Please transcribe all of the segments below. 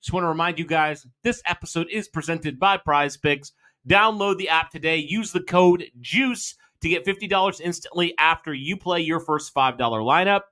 Just want to remind you guys, this episode is presented by Prize Picks. Download the app today. Use the code JUICE to get $50 instantly after you play your first $5 lineup.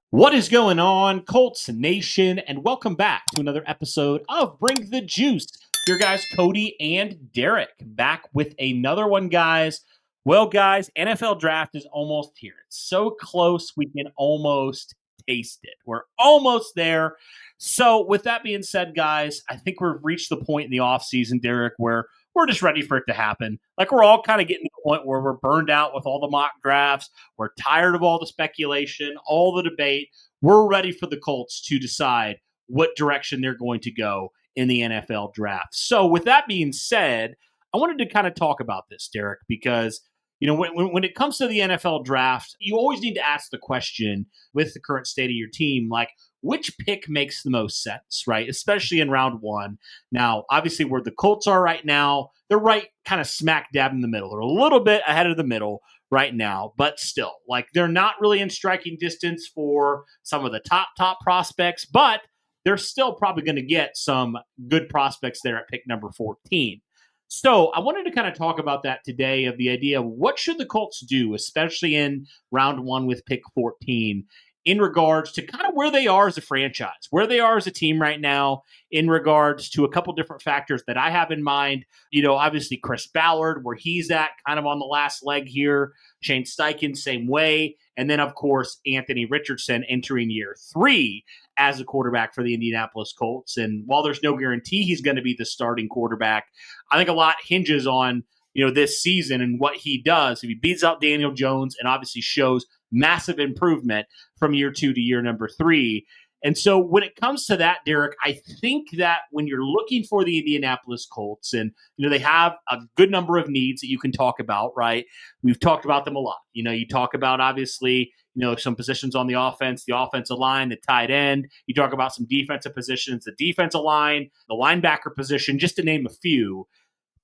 What is going on, Colts Nation, and welcome back to another episode of Bring the Juice. Your guys, Cody and Derek, back with another one, guys. Well, guys, NFL draft is almost here. It's so close, we can almost taste it. We're almost there. So with that being said, guys, I think we've reached the point in the offseason, Derek, where we're just ready for it to happen. Like, we're all kind of getting to the point where we're burned out with all the mock drafts. We're tired of all the speculation, all the debate. We're ready for the Colts to decide what direction they're going to go in the NFL draft. So with that being said, I wanted to kind of talk about this, Derek, because when it comes to the NFL draft, you always need to ask the question with the current state of your team, like, which pick makes the most sense, right? Especially in round one. Now, obviously, where the Colts are right now, they're right kind of smack dab in the middle. They're a little bit ahead of the middle right now, but still, like, they're not really in striking distance for some of the top prospects, but they're still probably going to get some good prospects there at pick number 14. So I wanted to kind of talk about that today, of the idea of what should the Colts do, especially in round one with pick 14, in regards to kind of where they are as a franchise, where they are as a team right now, in regards to a couple different factors that I have in mind. Obviously Chris Ballard, where he's at kind of on the last leg here. Shane Steichen, same way. And then, of course, Anthony Richardson entering year 3 as a quarterback for the Indianapolis Colts. And while there's no guarantee he's going to be the starting quarterback, I think a lot hinges on, this season and what he does. If he beats out Daniel Jones and obviously shows massive improvement from year 2 to year number 3. And so when it comes to that, Derek, I think that when you're looking for the Indianapolis Colts, and, they have a good number of needs that you can talk about, right? We've talked about them a lot. You talk about, obviously, some positions on the offensive line, the tight end. You talk about some defensive positions, the defensive line, the linebacker position, just to name a few.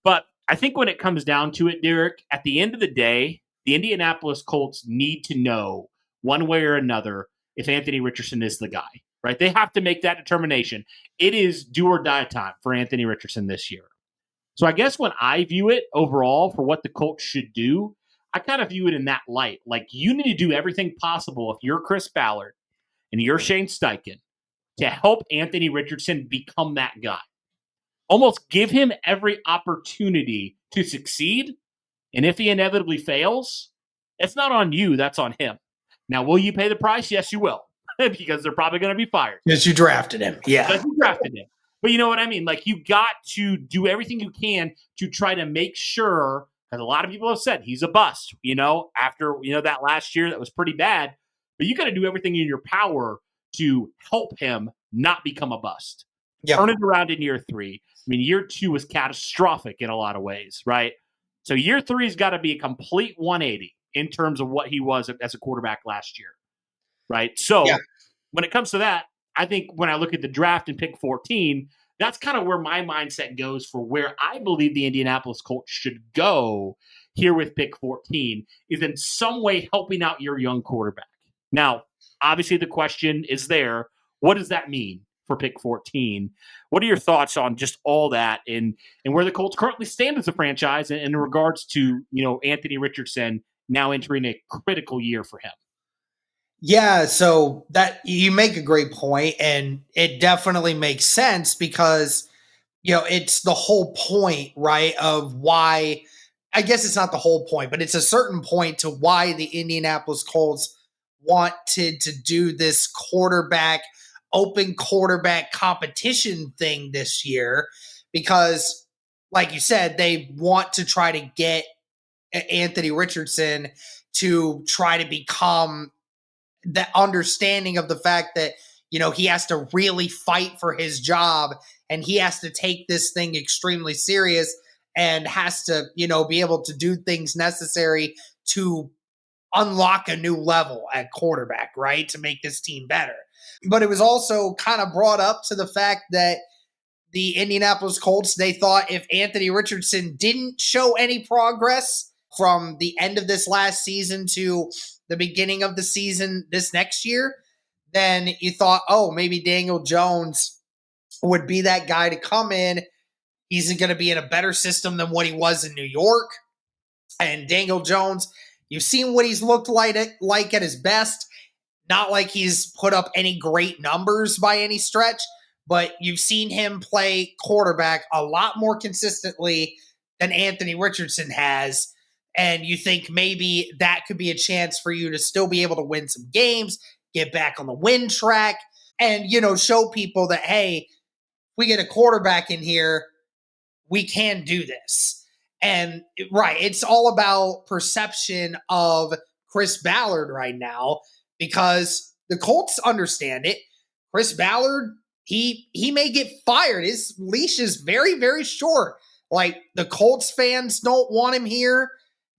But I think when it comes down to it, Derek, at the end of the day, the Indianapolis Colts need to know one way or another if Anthony Richardson is the guy, right? They have to make that determination. It is do or die time for Anthony Richardson this year. So I guess when I view it overall for what the Colts should do, I kind of view it in that light. Like, you need to do everything possible if you're Chris Ballard and you're Shane Steichen to help Anthony Richardson become that guy. Almost give him every opportunity to succeed. And if he inevitably fails, it's not on you, that's on him. Now, will you pay the price? Yes, you will, because they're probably going to be fired. Yes, you drafted him. Yeah. Because you drafted him. But you know what I mean? Like, you got to do everything you can to try to make sure, because a lot of people have said he's a bust, after, that last year that was pretty bad. But you got to do everything in your power to help him not become a bust. Yep. Turn it around in year 3. I mean, year 2 was catastrophic in a lot of ways, right? So year 3 has got to be a complete 180 in terms of what he was as a quarterback last year, right? So when it comes to that, I think when I look at the draft and pick 14, that's kind of where my mindset goes for where I believe the Indianapolis Colts should go here with pick 14, is in some way helping out your young quarterback. Now, obviously the question is there, what does that mean for pick 14? What are your thoughts on just all that and where the Colts currently stand as a franchise in regards to, Anthony Richardson now entering a critical year for him? Yeah, so that you make a great point, and it definitely makes sense because, it's the whole point, right, of why, I guess it's not the whole point, but it's a certain point to why the Indianapolis Colts wanted to do this open quarterback competition thing this year, because, like you said, they want to try to get Anthony Richardson to try to become the understanding of the fact that, he has to really fight for his job, and he has to take this thing extremely serious, and has to, be able to do things necessary to unlock a new level at quarterback, right? To make this team better. But it was also kind of brought up to the fact that the Indianapolis Colts, they thought if Anthony Richardson didn't show any progress from the end of this last season to the beginning of the season this next year, then you thought, oh, maybe Daniel Jones would be that guy to come in. He's going to be in a better system than what he was in New York. And Daniel Jones, you've seen what he's looked like at his best. Not like he's put up any great numbers by any stretch, but you've seen him play quarterback a lot more consistently than Anthony Richardson has. And you think maybe that could be a chance for you to still be able to win some games, get back on the win track, and, show people that, hey, we get a quarterback in here, we can do this. And right, it's all about perception of Chris Ballard right now, because the Colts understand it. Chris Ballard, he may get fired. His leash is very, very short. Like, the Colts fans don't want him here.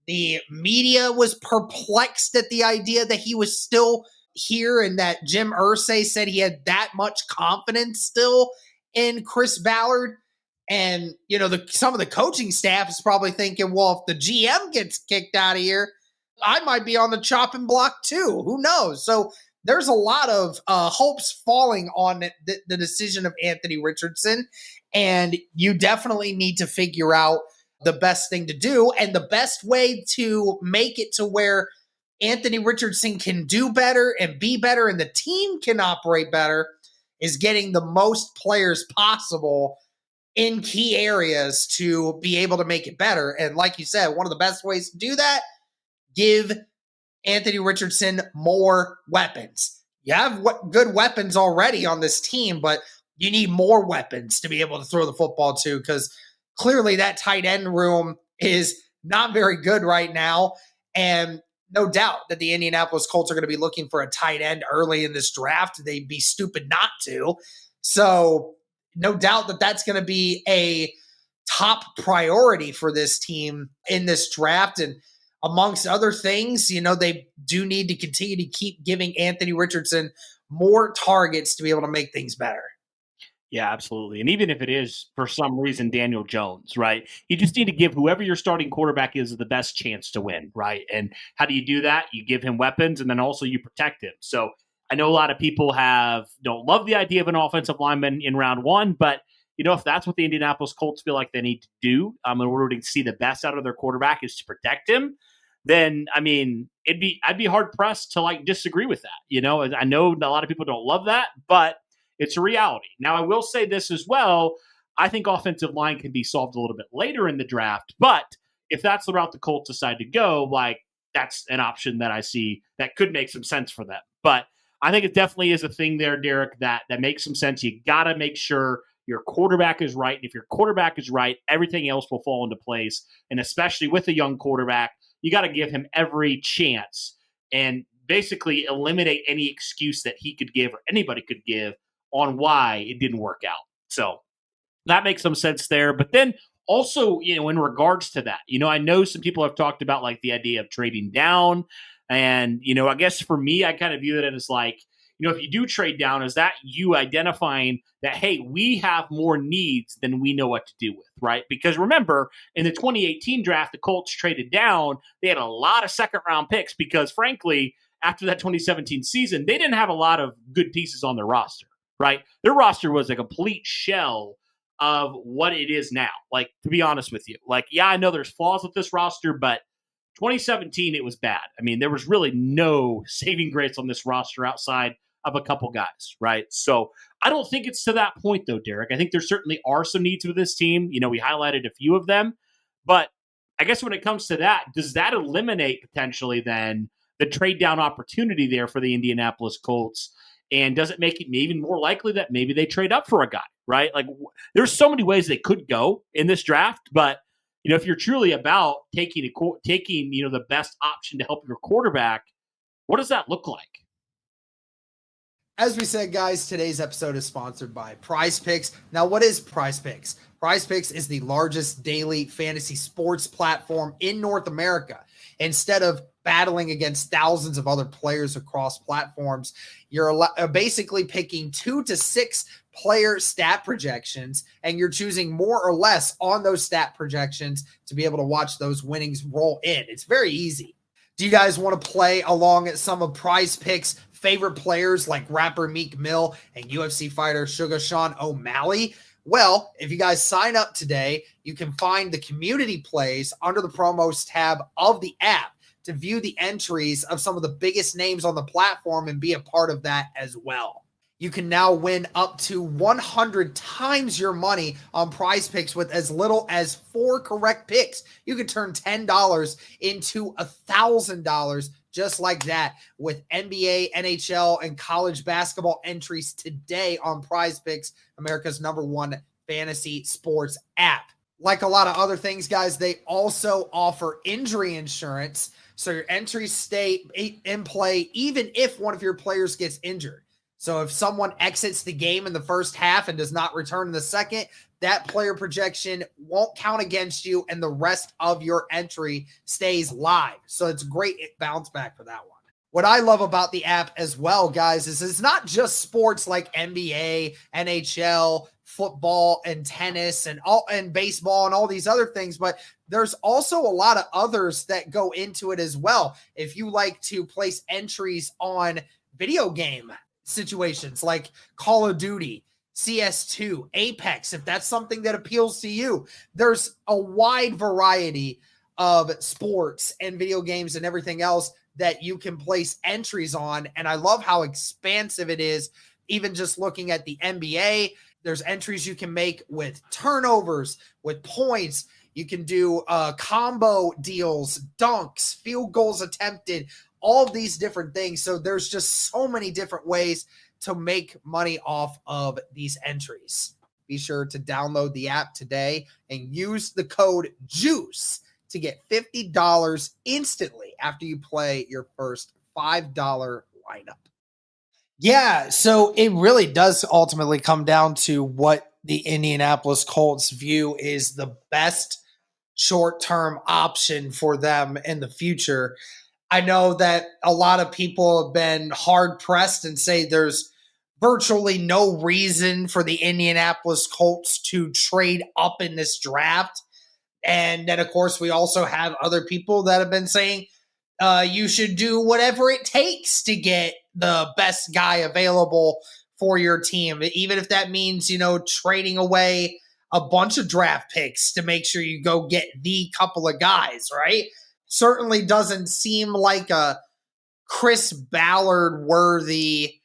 The media was perplexed at the idea that he was still here and that Jim Irsay said he had that much confidence still in Chris Ballard. And, some of the coaching staff is probably thinking, well, if the GM gets kicked out of here, I might be on the chopping block too. Who knows? So there's a lot of hopes falling on the decision of Anthony Richardson. And you definitely need to figure out the best thing to do. And the best way to make it to where Anthony Richardson can do better and be better and the team can operate better is getting the most players possible in key areas to be able to make it better. And like you said, one of the best ways to do that, give Anthony Richardson more weapons. You have good weapons already on this team, but you need more weapons to be able to throw the football to, because clearly that tight end room is not very good right now. And no doubt that the Indianapolis Colts are going to be looking for a tight end early in this draft. They'd be stupid not to. So no doubt that that's going to be a top priority for this team in this draft. And amongst other things, they do need to continue to keep giving Anthony Richardson more targets to be able to make things better. Yeah, absolutely. And even if it is, for some reason, Daniel Jones, right? You just need to give whoever your starting quarterback is the best chance to win, right? And how do you do that? You give him weapons, and then also you protect him. So I know a lot of people don't love the idea of an offensive lineman in round one, but if that's what the Indianapolis Colts feel like they need to do in order to see the best out of their quarterback is to protect him, then I'd be hard pressed to disagree with that. I know a lot of people don't love that, but it's a reality. Now, I will say this as well. I think offensive line can be solved a little bit later in the draft, but if that's the route the Colts decide to go, that's an option that I see that could make some sense for them. But I think it definitely is a thing there, Derek, that makes some sense. You got to make sure your quarterback is right. And if your quarterback is right, everything else will fall into place. And especially with a young quarterback, you got to give him every chance and basically eliminate any excuse that he could give or anybody could give on why it didn't work out. So that makes some sense there. But then also, in regards to that, I know some people have talked about the idea of trading down. And, I guess for me, I kind of view it as if you do trade down, is that you identifying that, hey, we have more needs than we know what to do with, right? Because remember, in the 2018 draft, the Colts traded down. They had a lot of second-round picks because, frankly, after that 2017 season, they didn't have a lot of good pieces on their roster, right? Their roster was a complete shell of what it is now. To be honest with you. Yeah, I know there's flaws with this roster, but 2017, it was bad. There was really no saving grace on this roster outside of a couple guys, right? So I don't think it's to that point, though, Derek. I think there certainly are some needs with this team. We highlighted a few of them. But I guess when it comes to that, does that eliminate potentially then the trade down opportunity there for the Indianapolis Colts? And does it make it even more likely that maybe they trade up for a guy, right? There's so many ways they could go in this draft, but if you're truly about taking the best option to help your quarterback, what does that look like? As we said, guys, today's episode is sponsored by Prize Picks. Now, what is Prize Picks? Prize Picks is the largest daily fantasy sports platform in North America. Instead of battling against thousands of other players across platforms, you're basically picking 2 to 6 player stat projections, and you're choosing more or less on those stat projections to be able to watch those winnings roll in. It's very easy. Do you guys want to play along at some of Prize Picks' favorite players like rapper Meek Mill and UFC fighter Sugar Sean O'Malley? Well, if you guys sign up today, you can find the community plays under the promos tab of the app to view the entries of some of the biggest names on the platform and be a part of that as well. You can now win up to 100 times your money on Prize Picks with as little as 4 correct picks. You can turn $10 into $1,000 just like that with NBA, NHL, and college basketball entries today on Prize Picks, America's #1 fantasy sports app. Like a lot of other things, guys, they also offer injury insurance, so your entries stay in play even if one of your players gets injured. So if someone exits the game in the first half and does not return in the second, that player projection won't count against you and the rest of your entry stays live. So it's a great bounce back for that one. What I love about the app as well, guys, is it's not just sports like NBA, NHL, football, and tennis, and baseball, and all these other things, but there's also a lot of others that go into it as well. If you like to place entries on video game situations like Call of Duty, CS2, Apex, if that's something that appeals to you, there's a wide variety of sports and video games and everything else that you can place entries on. And I love how expansive it is. Even just looking at the NBA, there's entries you can make with turnovers, with points. You can do combo deals, dunks, field goals attempted, all of these different things. So there's just so many different ways to make money off of these entries. Be sure to download the app today and use the code JUICE to get $50 instantly after you play your first $5 lineup. Yeah, so it really does ultimately come down to what the Indianapolis Colts view is the best short-term option for them in the future. I know that a lot of people have been hard-pressed and say there's virtually no reason for the Indianapolis Colts to trade up in this draft. And then, of course, we also have other people that have been saying you should do whatever it takes to get the best guy available for your team, even if that means, trading away a bunch of draft picks to make sure you go get the couple of guys, right? Certainly doesn't seem like a Chris Ballard worthy,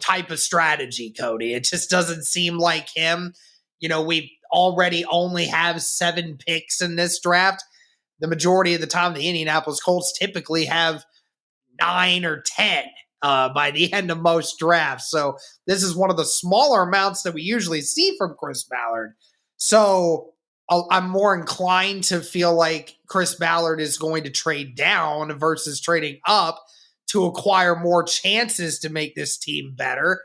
type of strategy, Cody. It just doesn't seem like him. We already only have 7 picks in this draft. The majority of the time, the Indianapolis Colts typically have 9 or 10 by the end of most drafts. So this is one of the smaller amounts that we usually see from Chris Ballard. So I'm more inclined to feel like Chris Ballard is going to trade down versus trading up to acquire more chances to make this team better.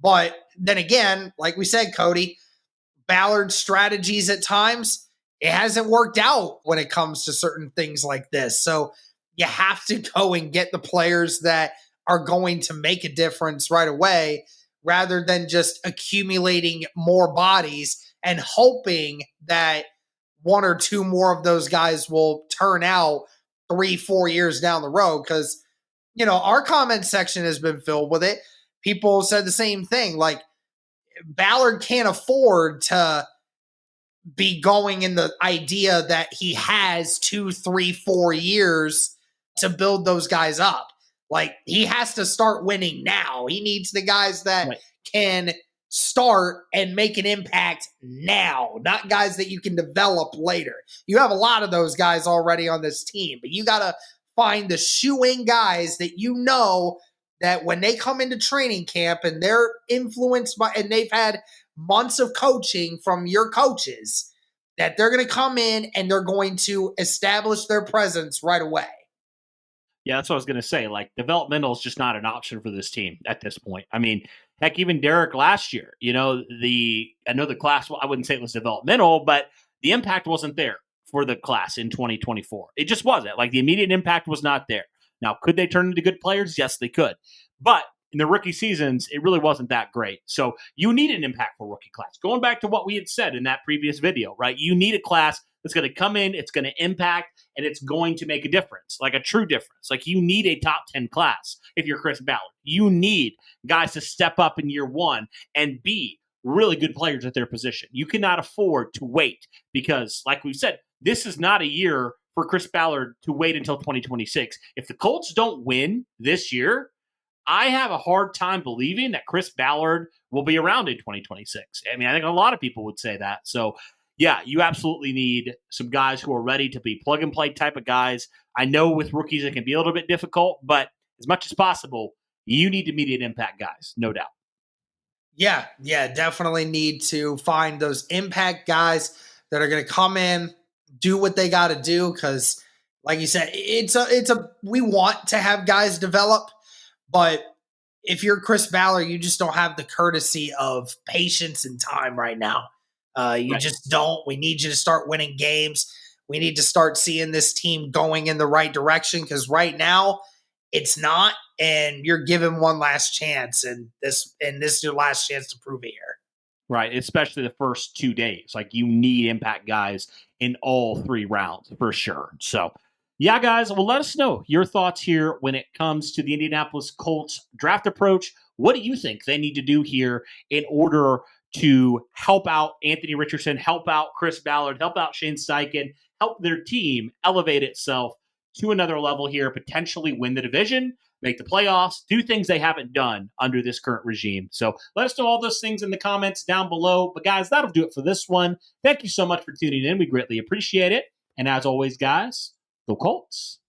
But then again, like we said, Cody, Ballard's strategies at times, it hasn't worked out when it comes to certain things like this. So you have to go and get the players that are going to make a difference right away rather than just accumulating more bodies and hoping that 1 or 2 more of those guys will turn out 3-4 years down the road. Because, our comment section has been filled with it. People said the same thing. Like, Ballard can't afford to be going in the idea that he has 2, 3, 4 years to build those guys up. Like, he has to start winning now. He needs the guys that can start and make an impact now, not guys that you can develop later. You have a lot of those guys already on this team, but you got to find the shoe-in guys that that when they come into training camp and they're influenced by, and they've had months of coaching from your coaches, that they're going to come in and they're going to establish their presence right away. Yeah, that's what I was going to say. Like, developmental is just not an option for this team at this point. I mean, heck, even Derek last year, I know the class, well, I wouldn't say it was developmental, but the impact wasn't there for the class in 2024. It just wasn't. Like, the immediate impact was not there. Now, could they turn into good players? Yes, they could. But in the rookie seasons, it really wasn't that great. So you need an impactful rookie class. Going back to what we had said in that previous video, right? You need a class that's going to come in, it's going to impact, and it's going to make a difference, like a true difference. Like you need a top 10 class if you're Chris Ballard. You need guys to step up in year one and be really good players at their position. You cannot afford to wait because, like we've said, this is not a year for Chris Ballard to wait until 2026. If the Colts don't win this year, I have a hard time believing that Chris Ballard will be around in 2026. I mean, I think a lot of people would say that. So, yeah, you absolutely need some guys who are ready to be plug-and-play type of guys. I know with rookies it can be a little bit difficult, but as much as possible, you need immediate impact guys, no doubt. Yeah, definitely need to find those impact guys that are going to come in, do what they got to do because, like you said, we want to have guys develop, but if you're Chris Ballard, you just don't have the courtesy of patience and time right now. You just don't. We need you to start winning games. We need to start seeing this team going in the right direction because right now it's not, and you're given one last chance, and this is your last chance to prove it here. Right, especially the first 2 days. Like you need impact guys in all 3 rounds for sure. So, yeah, guys, well, let us know your thoughts here when it comes to the Indianapolis Colts draft approach. What do you think they need to do here in order to help out Anthony Richardson, help out Chris Ballard, help out Shane Steichen, help their team elevate itself to another level here, potentially win the division, make the playoffs, do things they haven't done under this current regime. So let us know all those things in the comments down below. But guys, that'll do it for this one. Thank you so much for tuning in. We greatly appreciate it. And as always, guys, go Colts.